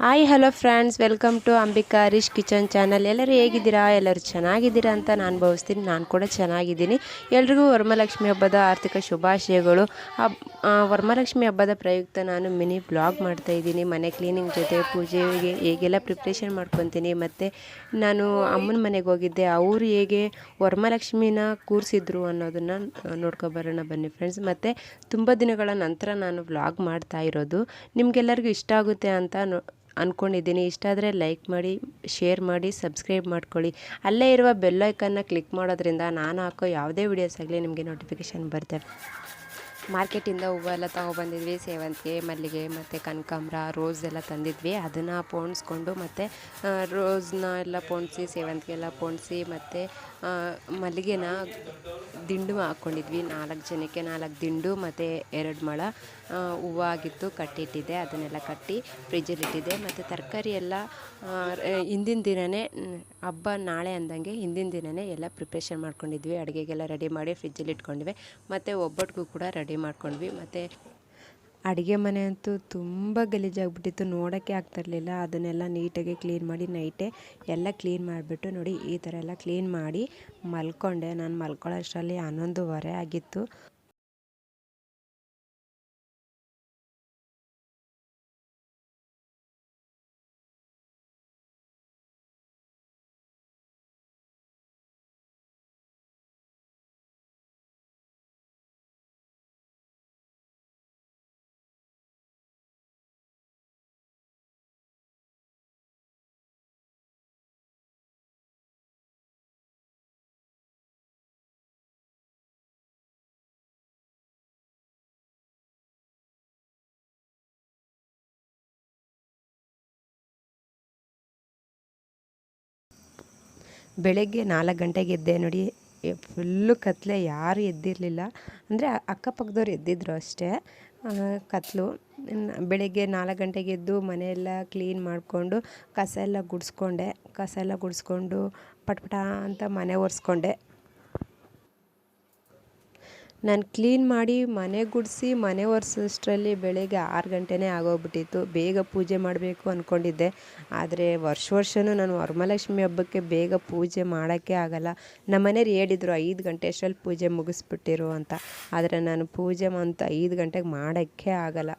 Hi hello friends, welcome to Ambika ರಿಶ್ kitchen channel. ಎಲ್ಲರೂ ಹೇಗಿದ್ದೀರಾ? ಎಲ್ಲರೂ ಚೆನ್ನಾಗಿದ್ದೀರಾ ಅಂತ ನಾನು ಭಾವಿಸ್ತೀನಿ. ನಾನು ಕೂಡ ಚೆನ್ನಾಗಿದ್ದೀನಿ. ಎಲ್ರಿಗೂ ವರಮಹಾಲಕ್ಷ್ಮಿ ಹಬ್ಬದ ಆರ್ಥಿಕ ಶುಭಾಶಯಗಳು. ವರಮಹಾಲಕ್ಷ್ಮಿ ಹಬ್ಬದ ಪ್ರಯುಕ್ತ ನಾನು ಮಿನಿ ಬ್ಲಾಗ್ ಮಾಡ್ತಾಯಿದ್ದೀನಿ. ಮನೆ ಕ್ಲೀನಿಂಗ್ ಜೊತೆ ಪೂಜೆಗೆ ಹೇಗೆಲ್ಲ ಪ್ರಿಪ್ರೇಷನ್ ಮಾಡ್ಕೊತೀನಿ. ಮತ್ತು ನಾನು ಅಮ್ಮನ ಮನೆಗೆ ಹೋಗಿದ್ದೆ, ಅವರು ಹೇಗೆ ವರಮಹಾಲಕ್ಷ್ಮಿನ ಕೂರಿಸಿದ್ರು ಅನ್ನೋದನ್ನು ನೋಡ್ಕೊಬರೋಣ ಬನ್ನಿ ಫ್ರೆಂಡ್ಸ್. ಮತ್ತು ತುಂಬ ದಿನಗಳ ನಂತರ ನಾನು ವ್ಲಾಗ್ ಮಾಡ್ತಾ ಇರೋದು. ನಿಮಗೆಲ್ಲರಿಗೂ ಇಷ್ಟ ಆಗುತ್ತೆ ಅಂತ ಅಂದ್ಕೊಂಡಿದ್ದೀನಿ. ಇಷ್ಟ ಆದರೆ ಲೈಕ್ ಮಾಡಿ, ಶೇರ್ ಮಾಡಿ, ಸಬ್ಸ್ಕ್ರೈಬ್ ಮಾಡ್ಕೊಳ್ಳಿ. ಅಲ್ಲೇ ಇರುವ ಬೆಲ್ ಐಕನ್ನ ಕ್ಲಿಕ್ ಮಾಡೋದ್ರಿಂದ ನಾನು ಹಾಕೋ ಯಾವುದೇ ವೀಡಿಯೋಸ್ ಆಗಲಿ ನಿಮಗೆ ನೋಟಿಫಿಕೇಷನ್ ಬರುತ್ತೆ. ಮಾರ್ಕೆಟಿಂದ ಹೂವೆಲ್ಲ ತೊಗೊಬಂದಿದ್ವಿ. ಸೇವಂತಿಗೆ, ಮಲ್ಲಿಗೆ ಮತ್ತು ಕನಕಾಂಬರ, ರೋಸ್ ಎಲ್ಲ ತಂದಿದ್ವಿ. ಅದನ್ನು ಪೋಣಿಸ್ಕೊಂಡು ಮತ್ತು ರೋಸ್ನ ಎಲ್ಲ ಪೋಣಿಸಿ, ಸೇವಂತಿಗೆ ಎಲ್ಲ ಪೋಣಿಸಿ ಮತ್ತು ಮಲ್ಲಿಗೆನ ದಿಂಡು ಹಾಕ್ಕೊಂಡಿದ್ವಿ. 4 ಜನಕ್ಕೆ 4 ದಿಂಡು ಮತ್ತು 2 ಮೊಳ ಹೂವು ಆಗಿತ್ತು, ಕಟ್ಟಿಟ್ಟಿದ್ದೆ. ಅದನ್ನೆಲ್ಲ ಕಟ್ಟಿ ಫ್ರಿಜ್ಜಲ್ಲಿಟ್ಟಿದ್ದೆ. ಮತ್ತು ತರಕಾರಿ ಎಲ್ಲ ಹಿಂದಿನ ದಿನವೇ, ಹಬ್ಬ ನಾಳೆ ಅಂದಂಗೆ ಹಿಂದಿನ ದಿನವೇ ಎಲ್ಲ ಪ್ರಿಪ್ರೇಷನ್ ಮಾಡ್ಕೊಂಡಿದ್ವಿ. ಅಡುಗೆಗೆಲ್ಲ ರೆಡಿ ಮಾಡಿ ಫ್ರಿಜ್ಜಲ್ಲಿ ಇಟ್ಕೊಂಡಿದ್ವಿ. ಮತ್ತು ಒಬ್ಬಟ್ಟಿಗೂ ಕೂಡ ರೆಡಿ ಮಾಡ್ಕೊಂಡ್ವಿ. ಮತ್ತು ಅಡುಗೆ ಮನೆ ಅಂತೂ ತುಂಬ ಗಲೀಜಾಗ್ಬಿಟ್ಟಿತ್ತು, ನೋಡೋಕ್ಕೆ ಆಗ್ತಿರ್ಲಿಲ್ಲ. ಅದನ್ನೆಲ್ಲ ನೀಟಾಗಿ ಕ್ಲೀನ್ ಮಾಡಿ ನೈಟೇ ಎಲ್ಲ ಕ್ಲೀನ್ ಮಾಡಿಬಿಟ್ಟು ನೋಡಿ ಈ ಥರ ಎಲ್ಲ ಕ್ಲೀನ್ ಮಾಡಿ ಮಲ್ಕೊಂಡೆ. ನಾನು ಮಲ್ಕೊಳ್ಳೋಷ್ಟರಲ್ಲಿ 11:15 ಆಗಿತ್ತು. ಬೆಳಗ್ಗೆ 4 ಗಂಟೆಗೆ ಎದ್ದೆ ನೋಡಿ. ಫುಲ್ಲು ಕತ್ತಲೆ, ಯಾರು ಎದ್ದಿರಲಿಲ್ಲ. ಅಂದರೆ ಅಕ್ಕಪಕ್ಕದವ್ರು ಎದ್ದಿದ್ರು ಅಷ್ಟೇ. ಕತ್ತಲು. ಬೆಳಗ್ಗೆ 4 ಗಂಟೆಗೆ ಎದ್ದು ಮನೆಯೆಲ್ಲ ಕ್ಲೀನ್ ಮಾಡಿಕೊಂಡು ಕಸ ಎಲ್ಲ ಗುಡಿಸ್ಕೊಂಡು ಪಟ್ಪಟ ಅಂತ ಮನೆ ಒರೆಸ್ಕೊಂಡೆ. ನಾನು ಕ್ಲೀನ್ ಮಾಡಿ ಮನೆ ಗುಡಿಸಿ ಮನೆ ಒರೆಸೋಷ್ಟರಲ್ಲಿ ಬೆಳಗ್ಗೆ 6 ಗಂಟೆನೇ ಆಗೋಗ್ಬಿಟ್ಟಿತ್ತು. ಬೇಗ ಪೂಜೆ ಮಾಡಬೇಕು ಅಂದ್ಕೊಂಡಿದ್ದೆ. ಆದರೆ ವರ್ಷವೂ ನಾನು ವರಮಹಾಲಕ್ಷ್ಮಿ ಹಬ್ಬಕ್ಕೆ ಬೇಗ ಪೂಜೆ ಮಾಡೋಕ್ಕೆ ಆಗಲ್ಲ. ನಮ್ಮ ಮನೆಯವ್ರು ಹೇಳಿದರು 5 ಗಂಟೆ ಅಷ್ಟರಲ್ಲಿ ಪೂಜೆ ಮುಗಿಸ್ಬಿಟ್ಟಿರು ಅಂತ. ಆದರೆ ನಾನು ಪೂಜೆ ಅಂತ 5 ಗಂಟೆಗೆ ಮಾಡೋಕ್ಕೆ ಆಗಲ್ಲ.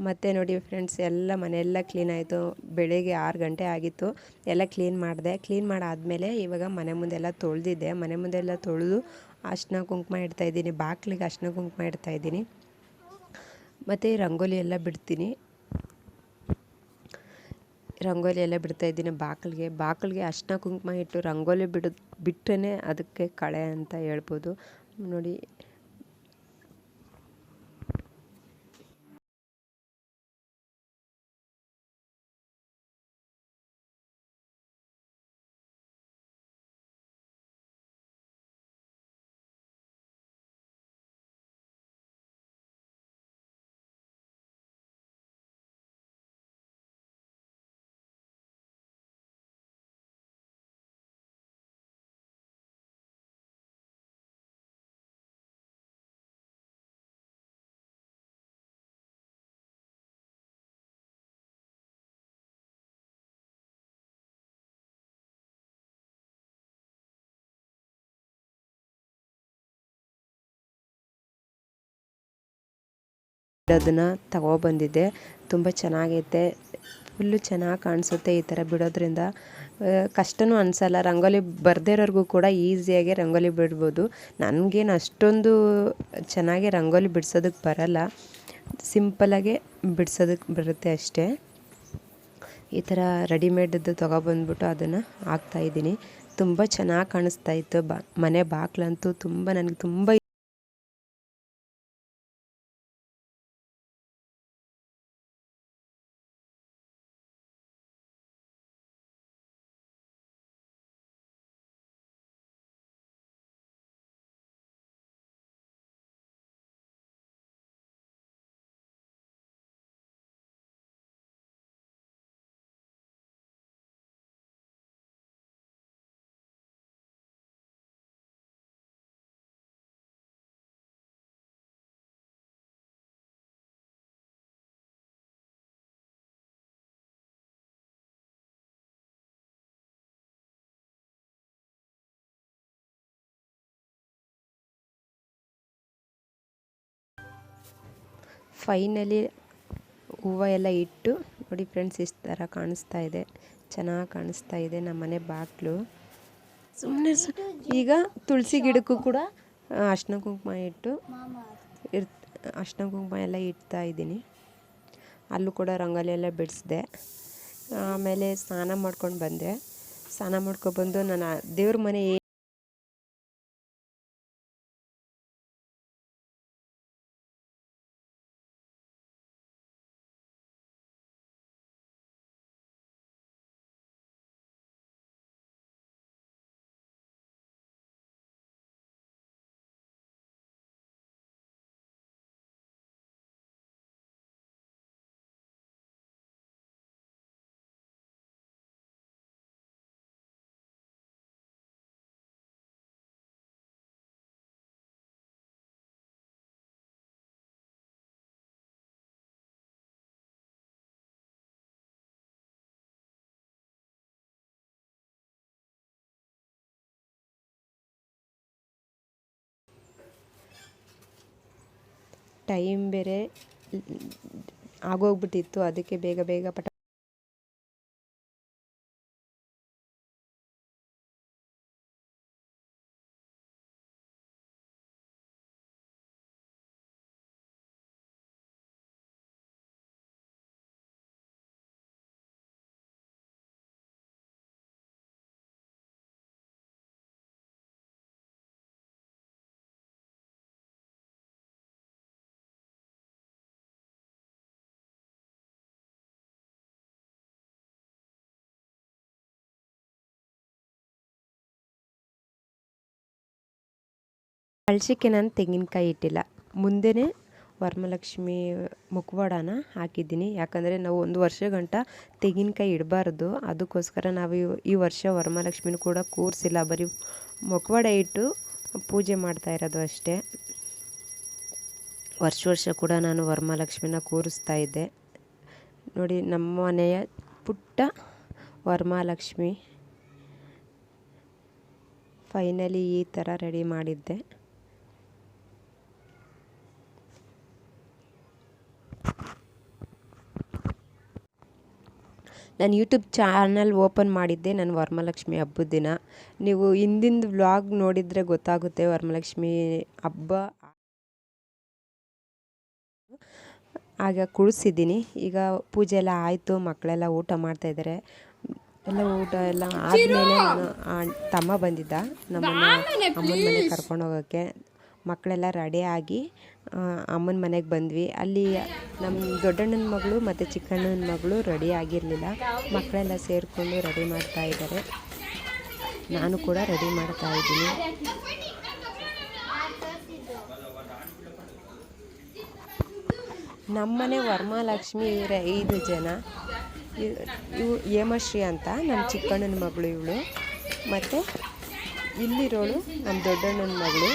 ಮತ್ತು ನೋಡಿ ಫ್ರೆಂಡ್ಸ್, ಎಲ್ಲ ಮನೆಯೆಲ್ಲ ಕ್ಲೀನ್ ಆಯಿತು. ಬೆಳಗ್ಗೆ 6 ಗಂಟೆ ಆಗಿತ್ತು. ಎಲ್ಲ ಕ್ಲೀನ್ ಮಾಡಿದೆ. ಕ್ಲೀನ್ ಮಾಡಾದಮೇಲೆ ಇವಾಗ ಮನೆ ಮುಂದೆಲ್ಲ ತೊಳೆದಿದ್ದೆ. ಮನೆ ಮುಂದೆಲ್ಲ ತೊಳೆದು ಅರ್ಶಿನ ಕುಂಕುಮ ಇಡ್ತಾಯಿದ್ದೀನಿ. ಬಾಗಿಲಿಗೆ ಅರ್ಶಿನ ಕುಂಕುಮ ಇಡ್ತಾಯಿದ್ದೀನಿ. ಮತ್ತು ರಂಗೋಲಿ ಎಲ್ಲ ಬಿಡ್ತೀನಿ. ಬಾಗಿಲಿಗೆ ಅರ್ಶಿನ ಕುಂಕುಮ ಇಟ್ಟು ರಂಗೋಲಿ ಬಿಟ್ಟರೆ ಅದಕ್ಕೆ ಕಳೆ ಅಂತ ಹೇಳ್ಬೋದು. ನೋಡಿ ಅದನ್ನು ತಗೊಬಂದಿದ್ದೆ. ತುಂಬ ಚೆನ್ನಾಗೈತೆ. ಫುಲ್ಲು ಚೆನ್ನಾಗಿ ಕಾಣಿಸುತ್ತೆ ಈ ಥರ ಬಿಡೋದ್ರಿಂದ. ಕಷ್ಟವೂ ಅನಿಸಲ್ಲ. ರಂಗೋಲಿ ಬರದೇ ಇರೋರಿಗೂ ಕೂಡ ಈಸಿಯಾಗಿ ರಂಗೋಲಿ ಬಿಡ್ಬೋದು. ನನಗೇನು ಅಷ್ಟೊಂದು ಚೆನ್ನಾಗಿ ರಂಗೋಲಿ ಬಿಡ್ಸೋದಕ್ಕೆ ಬರಲ್ಲ. ಸಿಂಪಲಾಗೆ ಬಿಡ್ಸೋದಕ್ಕೆ ಬರುತ್ತೆ ಅಷ್ಟೇ. ಈ ಥರ ರೆಡಿಮೇಡದ್ದು ತೊಗೊಬಂದ್ಬಿಟ್ಟು ಅದನ್ನು ಹಾಕ್ತಾಯಿದ್ದೀನಿ. ತುಂಬ ಚೆನ್ನಾಗಿ ಕಾಣಿಸ್ತಾಯಿತ್ತು. ಮನೆ ಬಾಗಿಲಂತೂ ನನಗೆ ತುಂಬ ಫೈನಲಿ ಹೂವು ಎಲ್ಲ ಇಟ್ಟು ನೋಡಿ ಫ್ರೆಂಡ್ಸ್, ಇಷ್ಟು ಥರ ಕಾಣಿಸ್ತಾ ಇದೆ. ಚೆನ್ನಾಗಿ ಕಾಣಿಸ್ತಾ ಇದೆ ನಮ್ಮ ಮನೆ ಬಾಗಿಲು. ಸುಮ್ಮನೆ ಈಗ ತುಳಸಿ ಗಿಡಕ್ಕೂ ಕೂಡ ಅರ್ಶಿನ ಕುಂಕುಮ ಇಟ್ಟು ಅರ್ಶಿನ ಕುಂಕುಮ ಎಲ್ಲ ಇಡ್ತಾ ಇದ್ದೀನಿ. ಅಲ್ಲೂ ಕೂಡ ರಂಗೋಲಿ ಎಲ್ಲ ಬಿಡಿಸಿದೆ. ಆಮೇಲೆ ಸ್ನಾನ ಮಾಡ್ಕೊಂಡು ಬಂದೆ. ಸ್ನಾನ ಮಾಡ್ಕೊಬಂದು ನಾನು ದೇವ್ರ ಮನೆ ಟೈಮ್ ಬೇರೆ ಆಗೋಗ್ಬಿಟ್ಟಿತ್ತು. ಅದಕ್ಕೆ ಬೇಗ ಬೇಗ ಪಟ ಕಳಶಕ್ಕೆ ನಾನು ತೆಂಗಿನಕಾಯಿ ಇಟ್ಟಿಲ್ಲ. ಮುಂದೆನೇ ವರಮಹಾಲಕ್ಷ್ಮಿ ಮುಖವಾಡನ ಹಾಕಿದ್ದೀನಿ. ಯಾಕಂದರೆ ನಾವು 1 ವರ್ಷ ಗಂಟ ತೆಂಗಿನಕಾಯಿ ಇಡಬಾರ್ದು. ಅದಕ್ಕೋಸ್ಕರ ನಾವು ಈ ವರ್ಷ ವರಮಹಾಲಕ್ಷ್ಮಿನೂ ಕೂಡ ಕೂರಿಸಿಲ್ಲ. ಬರೀ ಮುಖವಾಡ ಇಟ್ಟು ಪೂಜೆ ಮಾಡ್ತಾ ಇರೋದು ಅಷ್ಟೇ. ವರ್ಷ ಕೂಡ ನಾನು ವರಮಹಾಲಕ್ಷ್ಮಿನ ಕೂರಿಸ್ತಾ ಇದ್ದೆ. ನೋಡಿ, ನಮ್ಮ ಮನೆಯ ಪುಟ್ಟ ವರಮಹಾಲಕ್ಷ್ಮಿ ಫೈನಲಿ ಈ ಥರ ರೆಡಿ ಮಾಡಿದ್ದೆ. ನಾನು ಯೂಟ್ಯೂಬ್ ಚಾನಲ್ ಓಪನ್ ಮಾಡಿದ್ದೆ ನಾನು ವರಮಹಾಲಕ್ಷ್ಮಿ ಹಬ್ಬದ ದಿನ. ನೀವು ಹಿಂದಿಂದು ವ್ಲಾಗ್ ನೋಡಿದರೆ ಗೊತ್ತಾಗುತ್ತೆ. ವರಮಹಾಲಕ್ಷ್ಮಿ ಹಬ್ಬ ಆಗ ಕುಳಿಸಿದ್ದೀನಿ. ಈಗ ಪೂಜೆ ಎಲ್ಲ ಆಯಿತು. ಮಕ್ಕಳೆಲ್ಲ ಊಟ ಮಾಡ್ತಾಯಿದ್ದಾರೆ. ಎಲ್ಲ ಊಟ ಎಲ್ಲ ಆದಮೇಲೆ ನಾನು ತಮ್ಮ ಬಂದಿದ್ದ ನಮ್ಮನ್ನು ಅಮ್ಮನ ಮನೆಗೆ ಕರ್ಕೊಂಡು ಹೋಗೋಕ್ಕೆ. ಮಕ್ಕಳೆಲ್ಲ ರೆಡಿಯಾಗಿ ಅಮ್ಮನ ಮನೆಗೆ ಬಂದ್ವಿ. ಅಲ್ಲಿ ನಮ್ಮ ದೊಡ್ಡಣ್ಣನ ಮಗಳು ಮತ್ತು ಚಿಕ್ಕಣ್ಣನ ಮಗಳು ರೆಡಿ ಆಗಿರಲಿಲ್ಲ. ಮಕ್ಕಳೆಲ್ಲ ಸೇರಿಕೊಂಡು ರೆಡಿ ಮಾಡ್ತಾ ಇದ್ದಾರೆ. ನಾನು ಕೂಡ ರೆಡಿ ಮಾಡ್ತಾ ಇದ್ದೀನಿ. ನಮ್ಮನೆ ವರಮಹಾಲಕ್ಷ್ಮಿ ಇವರೇ 5 ಜನ. ಇವು ಹೇಮಶ್ರೀ ಅಂತ ನಮ್ಮ ಚಿಕ್ಕಣ್ಣನ ಮಗಳು ಇವಳು. ಮತ್ತು ಇಲ್ಲಿರೋಳು ನಮ್ಮ ದೊಡ್ಡಣ್ಣನ ಮಗಳು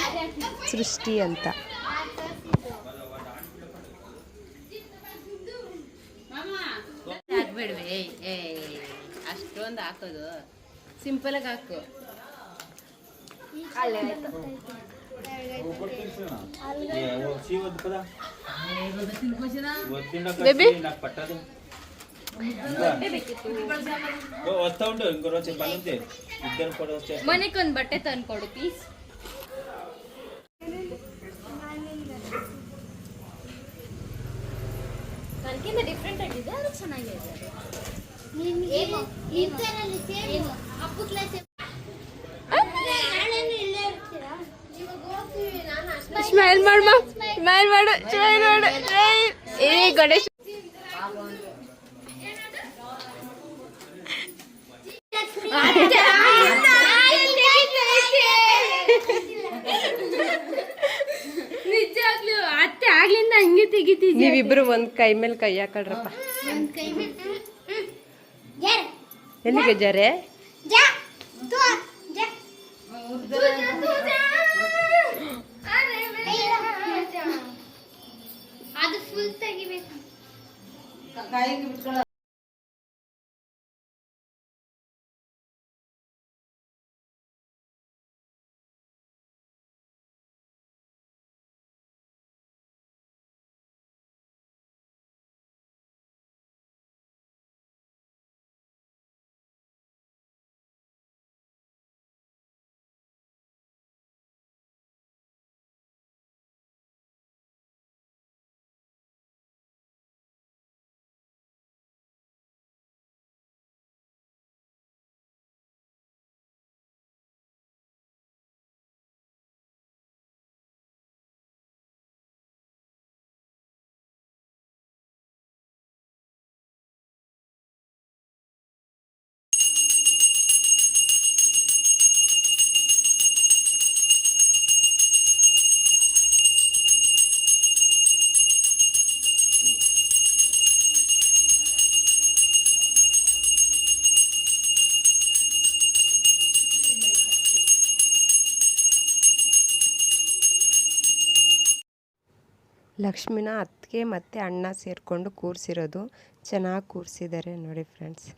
ಸೃಷ್ಟಿ ಅಂತ. ಹಾಕ್ಬೇಡ್ವೆ, ಅಷ್ಟೊಂದು ಹಾಕೋದು ಸಿಂಪಲಾಗಿ ಹಾಕು. ಮನೆಗೊಂದು ಬಟ್ಟೆ ತಂದ್ಕೊಡು ಪ್ಲೀಸ್. ನನಗಿಂತ ಡಿಫ್ರೆಂಟ್ ಆಗಿದೆ, ಅದು ಚೆನ್ನಾಗಿದೆ. ಸ್ಮೈಲ್ ಮಾಡು, ಸ್ಮೈಲ್ ಮಾಡು, ಸ್ಮೈಲ್ ಮಾಡು. ಏ ಗಣೇಶ್ ನಿಜಾಗ್ಲೂ ಅತ್ತೆ ಆಗ್ಲಿಂದ ಹಂಗೆ ತೆಗಿತಿದ್ವಿ. ನೀವಿಬ್ರು ಒಂದು ಕೈ ಮೇಲೆ ಕೈ ಹಾಕೊಳ್ರಪ್ಪ. ಎಲ್ಲಿಗೆ ಜರೆ? ಅದು ಫುಲ್ ತೆಗಿಬೇಕು. ಲಕ್ಷ್ಮಿನ ಅತ್ತಿಗೆ ಮತ್ತು ಅಣ್ಣ ಸೇರಿಕೊಂಡು ಕೂರಿಸಿರೋದು. ಚೆನ್ನಾಗಿ ಕೂರಿಸಿದ್ದಾರೆ ನೋಡಿ ಫ್ರೆಂಡ್ಸ್.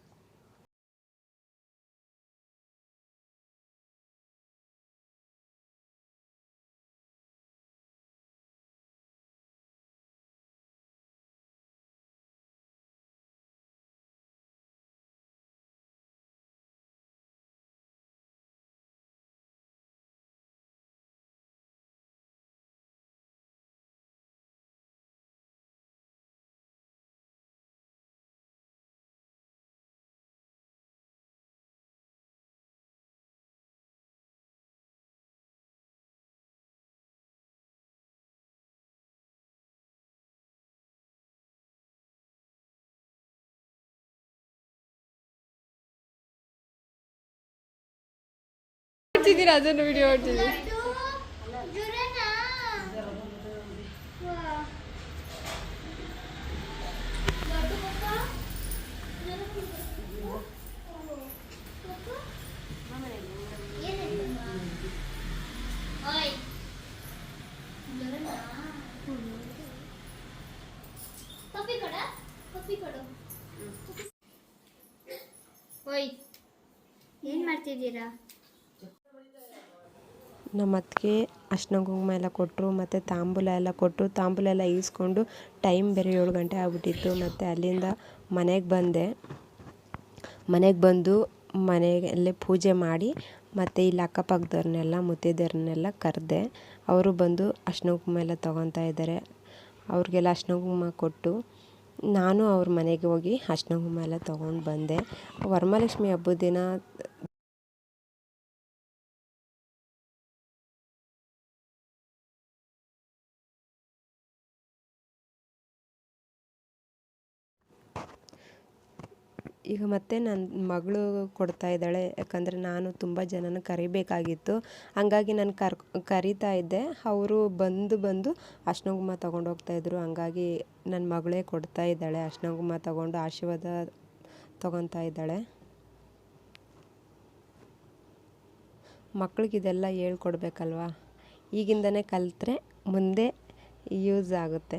ಮಾಡ್ತಿದ್ದೀರಾ ಅದನ್ನು ವಿಡಿಯೋ ಮಾಡ್ತಿದ್ದೀವಿ. ಏನ್ ಮಾಡ್ತಿದ್ದೀರಾ? ನಮ್ಮ ಅತ್ತಿಗೆ ಅರ್ಶಿನ ಕುಂಕುಮ ಎಲ್ಲ ಕೊಟ್ಟರು, ಮತ್ತು ತಾಂಬೂಲ ಎಲ್ಲ ಕೊಟ್ಟರು. ತಾಂಬೂಲ ಎಲ್ಲ ಈಸ್ಕೊಂಡು ಟೈಮ್ ಬೇರೆ 7 ಗಂಟೆ ಆಗಿಬಿಟ್ಟಿತ್ತು. ಮತ್ತು ಅಲ್ಲಿಂದ ಮನೆಗೆ ಬಂದು ಮನೆಯಲ್ಲೇ ಪೂಜೆ ಮಾಡಿ, ಮತ್ತು ಇಲ್ಲಿ ಅಕ್ಕಪಕ್ಕದವ್ರನ್ನೆಲ್ಲ ಮುತ್ತೈದೆಯರನ್ನೆಲ್ಲ ಕರೆದೆ. ಅವರು ಬಂದು ಅರ್ಶಿನ ಕುಂಕುಮ ಎಲ್ಲ ತೊಗೊತಾ ಇದ್ದಾರೆ. ಅವ್ರಿಗೆಲ್ಲ ಅರ್ಶಿನ ಕುಂಕುಮ ಕೊಟ್ಟು ನಾನು ಅವ್ರ ಮನೆಗೆ ಹೋಗಿ ಅರ್ಶಿನ ಕುಂಕುಮ ಎಲ್ಲ ತೊಗೊಂಡು ಬಂದೆ. ವರಮಹಾಲಕ್ಷ್ಮಿ ಹಬ್ಬದ ದಿನ ಈಗ ಮತ್ತೆ ನನ್ನ ಮಗಳು ಕೊಡ್ತಾ ಇದ್ದಾಳೆ. ಯಾಕಂದರೆ ನಾನು ತುಂಬ ಜನನ ಕರಿಬೇಕಾಗಿತ್ತು. ಹಂಗಾಗಿ ನಾನು ಕರಿತಾ ಇದ್ದೆ. ಅವರು ಬಂದು ಅರ್ಶಿನ ಕುಂಕುಮ ತೊಗೊಂಡು ಹೋಗ್ತಾಯಿದ್ರು. ಹಂಗಾಗಿ ನನ್ನ ಮಗಳೇ ಕೊಡ್ತಾ ಇದ್ದಾಳೆ. ಅರ್ಶಿನ ಕುಂಕುಮ ತೊಗೊಂಡು ಆಶೀರ್ವಾದ ತೊಗೊತಾ ಇದ್ದಾಳೆ. ಮಕ್ಳಿಗೆ ಇದೆಲ್ಲ ಹೇಳ್ಕೊಡ್ಬೇಕಲ್ವ. ಈಗಿಂದನೇ ಕಲಿತ್ರೆ ಮುಂದೆ ಯೂಸ್ ಆಗುತ್ತೆ.